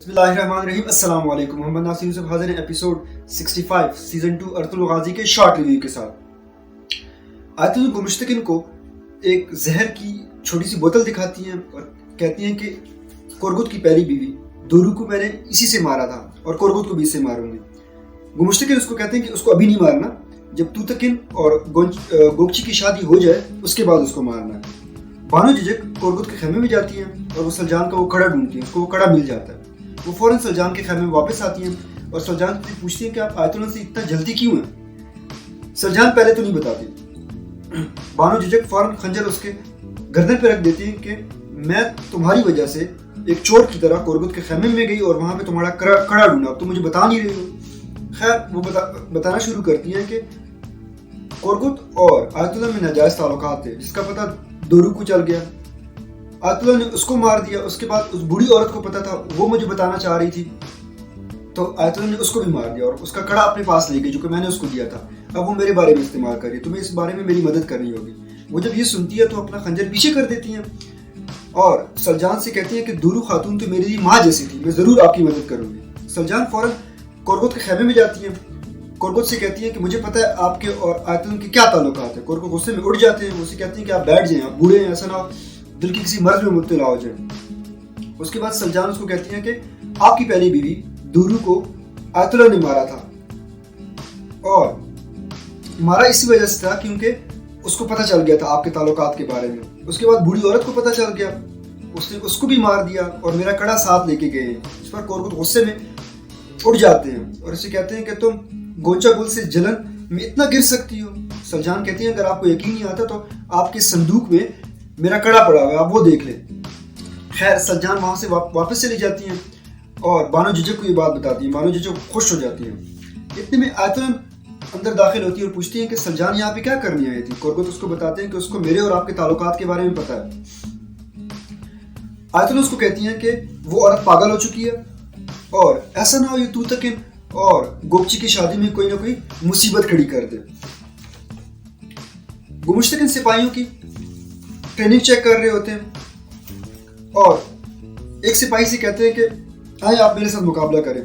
बिस्मिल्लाहिर्रहमानिर्रहीम। अस्सलाम वालेकुम। मोहम्मद नासिर यूसुफ हाजिर हैं एपिसोड 65 सीजन 2 अर्तुल गाजी के शॉर्ट रिव्यू के साथ। आयतुल गुमुश्तकिन को एक जहर की छोटी सी बोतल दिखाती हैं और कहती हैं कि कुरगुत की पहली बीवी दूरू को मैंने इसी से मारा था और कुरगुत को भी इससे मारूंगी। गुमुश्तकिन उसको कहते हैं कि उसको अभी नहीं मारना, जब तूतकिन और गोगची की शादी हो जाए उसके बाद उसको मारना है। बानो जिजक कुरगुत के खेमे में जाती हैं और वो सलजान का वो कड़ा ढूंढती हैं। उसको वो कड़ा मिल जाता है। वो फौरन सलजान के खेमे में वापस आती हैं और सलजान से पूछती हैं कि आप आयतुल्लाह से इतना जल्दी क्यों हैं। सलजान पहले तो नहीं बताती। बानो जिजक फौरन खंजर उसके गर्दन पे रख देती है कि मैं तुम्हारी वजह से एक चोर की तरह कुरगुत के खेमे में गई और वहां पे तुम्हारा कड़ा ढूंढा, अब तुम मुझे बता नहीं रही हो। खैर वो बताना शुरू करती हैं कि कुरगुत और आयतुल्लाह में नाजायज ताल्लुकात थे, जिसका पता दूरू को चल गया। आयतुल्लाह ने उसको मार दिया। उसके बाद उस बूढ़ी औरत को पता था, वो मुझे बताना चाह रही थी, तो आयतुल्लाह ने उसको भी मार दिया और उसका कड़ा अपने पास ले गई जो कि मैंने उसको दिया था। अब वो मेरे बारे में इस्तेमाल कर रही है, तुम्हें इस बारे में मेरी मदद करनी होगी। वो जब ये सुनती है तो अपना खंजर पीछे कर देती हैं और सलजान से कहती है कि दूरू खातून तो मेरे लिए माँ जैसी थी, मैं जरूर आपकी मदद करूंगी। सलजान फौरन कुरगुत के खेमे में जाती है। कुरगुत से कहती है कि मुझे पता है आपके और आयतुल्लाह के क्या ताल्लुकात है। कुरगुत गुस्से में उड़ जाते हैं। वो उसे कहती है कि आप बैठ जाएं, आप बूढ़े हैं, ऐसा ना हो दिल की किसी मर्ज में मुब्तला हो जाए। उसके बाद सलजान उसको कहती है कि आपकी पहली बीवी दूरू को आयतुल्लाह ने मारा था और मारा इसी वजह से था क्योंकि उसको पता चल गया था आपके ताल्लुकात के बारे में। उसके बाद बूढ़ी औरत को पता चल गया, उसने उसको भी मार दिया और मेरा कड़ा साथ लेके गए। इस पर कुरगुत गुस्से में उड़ जाते हैं और इसे कहते हैं कि तुम गोंचा गुल से जलन में इतना गिर सकती हो। सलजान कहती है अगर आपको यकीन नहीं आता तो आपके संदूक में मेरा कड़ा पड़ा हुआ है, आप वो देख लें। खैर सलजान वहां से वापस चली जाती हैं और बानो जिजक को ये बात बताती हैं। बानो जिजक खुश हो जाती हैं। इतने में आयतुल्लाह अंदर दाखिल होती है और पूछती है कि सलजान यहाँ पे क्या करने आई थी। कुरगुत उसको बताते हैं कि उसको मेरे और आपके ताल्लुकात के बारे में पता है। आयतुल्लाह उसको कहती हैं कि वो औरत पागल हो चुकी है और ऐसा ना हो ये तूतकिन और गोगची की शादी में कोई ना कोई मुसीबत खड़ी कर दे। गुमुश्तकिन सिपाहियों की ट्रेनिंग चेक कर रहे होते हैं और एक सिपाही से कहते हैं कि आए आप मेरे साथ मुकाबला करें।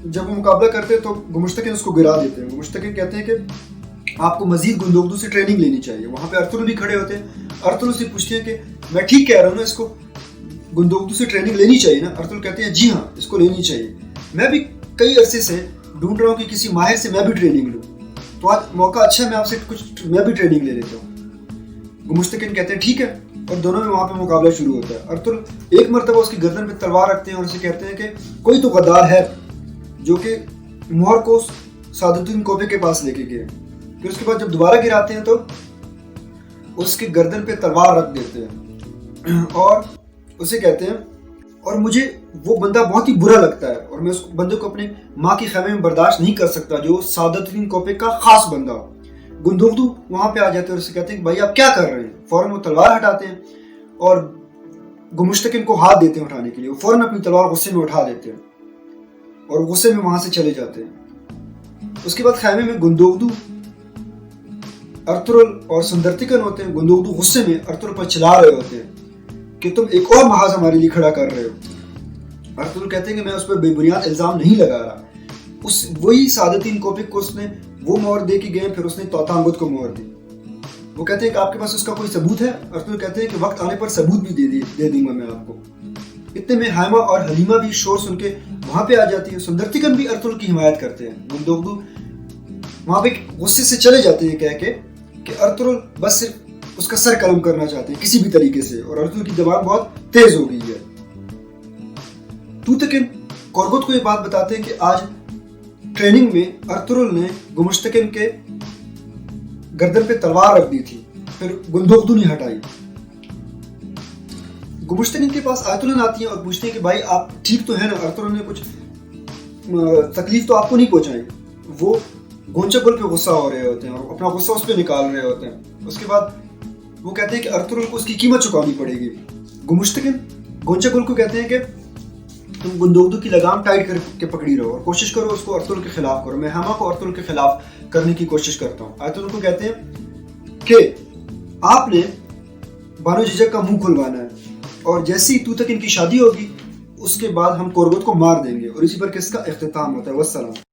जब वो मुकाबला करते हैं तो गुमुश्तकिन उसको गिरा देते हैं। गुमुश्तकिन कहते हैं कि आपको मजीद गुंदोगदू से ट्रेनिंग लेनी चाहिए। वहां पे अर्तुल भी खड़े होते हैं। अर्तुल से पूछते हैं कि मैं ठीक कह रहा हूँ ना, इसको गुंदोगदू से ट्रेनिंग लेनी चाहिए ना। अर्तुल कहते हैं जी हाँ, इसको लेनी चाहिए। मैं भी कई अरसे से ढूंढ रहा हूँ कि किसी माहिर से मैं भी ट्रेनिंग लूँ, तो आज मौका अच्छा है, मैं आपसे कुछ मैं भी ट्रेनिंग ले लेता हूँ। गुमुश्तकिन कहते हैं ठीक है और दोनों में वहां पे मुकाबला शुरू होता है। अर्तुल एक मरतबा उसकी गर्दन पे तलवार रखते हैं और उसे कहते हैं कि कोई तो गद्दार है जो कि मोहर को सादुद्दीन कोपे के पास लेके गए। फिर उसके बाद जब दोबारा गिराते हैं तो उसके गर्दन पे तलवार रख देते हैं और उसे कहते हैं और मुझे वो बंदा बहुत ही बुरा लगता है और मैं उस बंदे को अपने माँ के खेमे में बर्दाश्त नहीं कर सकता जो सादुद्दीन कोपे का खास बंदा हो। गुंदोगदू वहां पे आ जाते हैं और उससे कहते हैं कि भाई आप क्या कर रहे हैं। फौरन वो तलवार हटाते हैं और गुमुश्तकिन को हाथ देते हैं उठाने के लिए। वो फौरन अपनी तलवार गुस्से में उठा देते हैं और गुस्से में वहां से चले जाते हैं। उसके बाद खेमे में गुंदोगदू, अर्तुल और सुंदरतिकन होते हैं। गुंदोगदू गुस्से में अर्तुल पर चिल्ला रहे होते हैं कि तुम एक और महाज हमारे लिए खड़ा कर रहे हो। अर्तुल कहते हैं कि मैं उस पर बेबुनियाद इल्जाम नहीं लगा रहा। उस वही सादुद्दीन कोपे को उसने वो मोहर दे के गए, फिर उसने तौतांगुत को मोहर दी। वो कहते हैं कि आपके पास उसका कोई सबूत है। अर्तुल कहते हैं कि वक्त आने पर सबूत भी दे दूंगा मैं आपको। इतने में हाइमा और हलीमा भी शोर सुन के वहां पे आ जाती है। सुंदरतिकन भी अर्तुल की हिमायत करते हैं। गुंदोगदू वहां पे गुस्से से चले जाते हैं कह के कि अर्तुल बस सिर्फ उसका सर कलम करना चाहते हैं किसी भी तरीके से और अर्तुल की जबान बहुत तेज हो गई है। तूतकिन कुरगुत को ये बात बताते हैं कि आज ट्रेनिंग में अर्तुल ने गुमुश्तकिन के गर्दन पे तलवार रख दी थी, फिर गुंदोगदू ने हटाई। गुमुश्तकिन के पास आयतुल्लाह आती है और पूछते हैं कि भाई आप ठीक तो है ना, अर्तुल ने कुछ तकलीफ तो आपको नहीं पहुंचाई। वो गोंचा गुल पे गुस्सा हो रहे होते हैं और अपना गुस्सा उस पर निकाल रहे होते हैं। उसके बाद वो कहते हैं कि अर्तुल को उसकी कीमत चुकानी पड़ेगी। गुमुश्तकिन गोंचा गुल को कहते हैं कि तुम गुंदोगदू की लगाम टाइट करके पकड़ी रहो और कोशिश करो उसको अर्तुल के खिलाफ करो। मैं हामा को अर्तुल के खिलाफ करने की कोशिश करता हूँ। आयतुल को कहते हैं कि आपने बानो जिजक का मुंह खुलवाना है और जैसे ही तूतकिन की शादी होगी اس کے بعد ہم کورگوت کو مار دیں گے اور اسی پر قصہ کا اختتام ہوتا ہے. والسلام.